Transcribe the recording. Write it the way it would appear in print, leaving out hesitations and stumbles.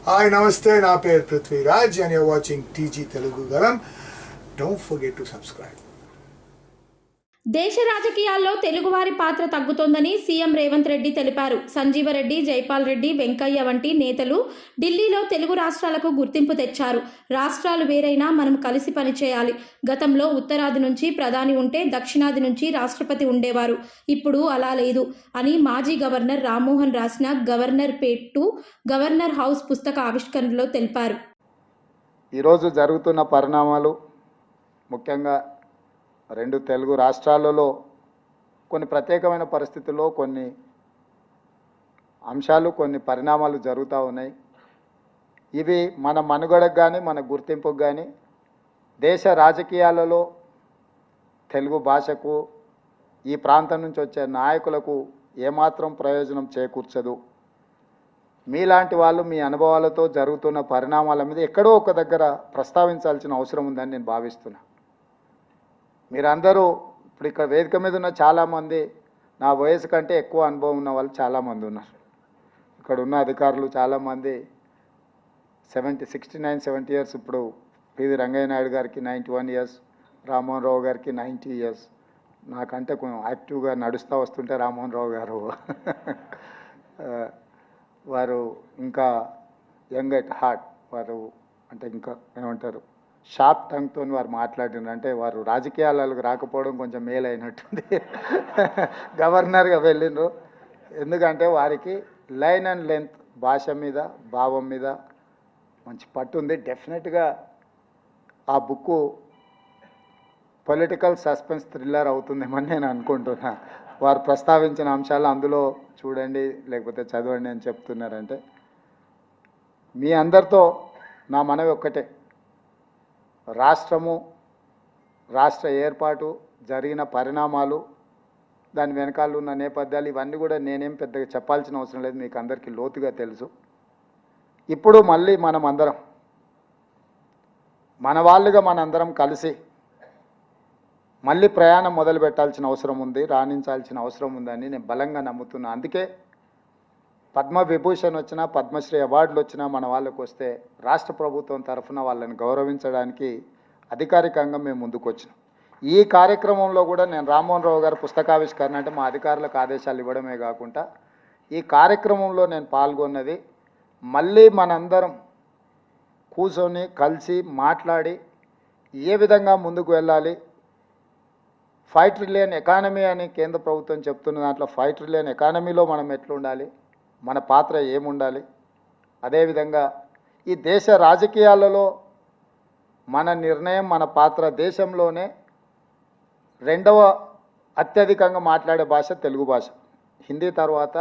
Hi, namaste. Na per Prithviraj and you're watching TG Telugu Galam. Don't forget to subscribe. దేశ రాజకీయాల్లో తెలుగువారి పాత్ర తగ్గుతోందని CM Revanth Reddy తెలిపారు. సంజీవరెడ్డి, జైపాల్ రెడ్డి, వెంకయ్య వంటి నేతలు ఢిల్లీలో తెలుగు రాష్ట్రాలకు గుర్తింపు తెచ్చారు. రాష్ట్రాలు వేరైనా మనం కలిసి పనిచేయాలి. గతంలో ఉత్తరాది నుంచి ప్రధాని ఉంటే దక్షిణాది నుంచి రాష్ట్రపతి ఉండేవారు. ఇప్పుడు అలా లేదు అని మాజీ గవర్నర్ రామ్మోహన్ రాసిన Governorpet to governor house పుస్తక ఆవిష్కరణలో తెలిపారు. ఈరోజు జరుగుతున్న పరిణామాలు ముఖ్యంగా రెండు తెలుగు రాష్ట్రాలలో కొన్ని ప్రత్యేకమైన పరిస్థితుల్లో కొన్ని అంశాలు కొన్ని పరిణామాలు జరుగుతూ ఉన్నాయి. ఇవి మన మనుగడకు కానీ మన గుర్తింపుకు కానీ దేశ రాజకీయాలలో తెలుగు భాషకు ఈ ప్రాంతం నుంచి వచ్చే నాయకులకు ఏమాత్రం ప్రయోజనం చేకూర్చదు. మీలాంటి వాళ్ళు మీ అనుభవాలతో జరుగుతున్న పరిణామాల మీద ఎక్కడో ఒక దగ్గర ప్రస్తావించాల్సిన అవసరం ఉందని నేను భావిస్తున్నా. మీరందరూ ఇప్పుడు ఇక్కడ వేదిక మీద ఉన్న చాలామంది నా వయసు కంటే ఎక్కువ అనుభవం ఉన్న వాళ్ళు చాలామంది ఉన్నారు. ఇక్కడ ఉన్న అధికారులు చాలామంది 69-70 ఇయర్స్. ఇప్పుడు పివి రంగయ్య నాయుడు గారికి 91 ఇయర్స్, రామ్మోహన్ రావు గారికి 90 ఇయర్స్. నాకంటే కొంచెం యాక్టివ్గా నడుస్తూ వస్తుంటే రామ్మోహన్ రావు గారు వారు ఇంకా యంగ్ ఎట్ హార్ట్, వారు అంటే ఇంకా ఏమంటారు షార్ప్ టంగ్తో వారు మాట్లాడినారు. అంటే వారు రాజకీయాలకు రాకపోవడం కొంచెం మేలైనట్టుంది. గవర్నర్గా వెళ్ళిండ్రు. ఎందుకంటే వారికి లైన్ అండ్ లెంత్ భాష మీద భావం మీద మంచి పట్టు ఉంది. డెఫినెట్గా ఆ బుక్కు పొలిటికల్ సస్పెన్స్ థ్రిల్లర్ అవుతుందేమని నేను అనుకుంటున్నా. వారు ప్రస్తావించిన అంశాలు అందులో చూడండి లేకపోతే చదవండి అని చెప్తున్నారంటే మీ అందరితో నా మనవి ఒక్కటే, రాష్ట్రము రాష్ట్ర ఏర్పాటు జరిగిన పరిణామాలు దాని వెనకాల ఉన్న నేపథ్యాలు ఇవన్నీ కూడా నేనేం పెద్దగా చెప్పాల్సిన అవసరం లేదు, మీకు అందరికీ లోతుగా తెలుసు. ఇప్పుడు మళ్ళీ మనం అందరం మన వాళ్ళుగా మనందరం కలిసి మళ్ళీ ప్రయాణం మొదలు పెట్టాల్సిన అవసరం ఉంది, రాణించాల్సిన అవసరం ఉందని నేను బలంగా నమ్ముతున్నా. అందుకే పద్మవిభూషణ్ వచ్చినా పద్మశ్రీ అవార్డులు వచ్చినా మన వాళ్ళకు వస్తే రాష్ట్ర ప్రభుత్వం తరఫున వాళ్ళని గౌరవించడానికి అధికారికంగా మేము ముందుకు వచ్చినాం. ఈ కార్యక్రమంలో కూడా నేను రామ్మోహన్ రావు గారి పుస్తకావిష్కరణ అంటే మా అధికారులకు ఆదేశాలు ఇవ్వడమే కాకుండా ఈ కార్యక్రమంలో నేను పాల్గొన్నది మళ్ళీ మనందరం కూర్చొని కలిసి మాట్లాడి ఏ విధంగా ముందుకు వెళ్ళాలి. 5 ట్రిలియన్ ఎకానమీ అని కేంద్ర ప్రభుత్వం చెప్తున్న దాంట్లో 5 ట్రిలియన్ ఎకానమీలో మనం ఎట్లుండాలి, మన పాత్ర ఏముండాలి, అదేవిధంగా ఈ దేశ రాజకీయాలలో మన నిర్ణయం మన పాత్ర. దేశంలోనే రెండవ అత్యధికంగా మాట్లాడే భాష తెలుగు భాష. హిందీ తర్వాత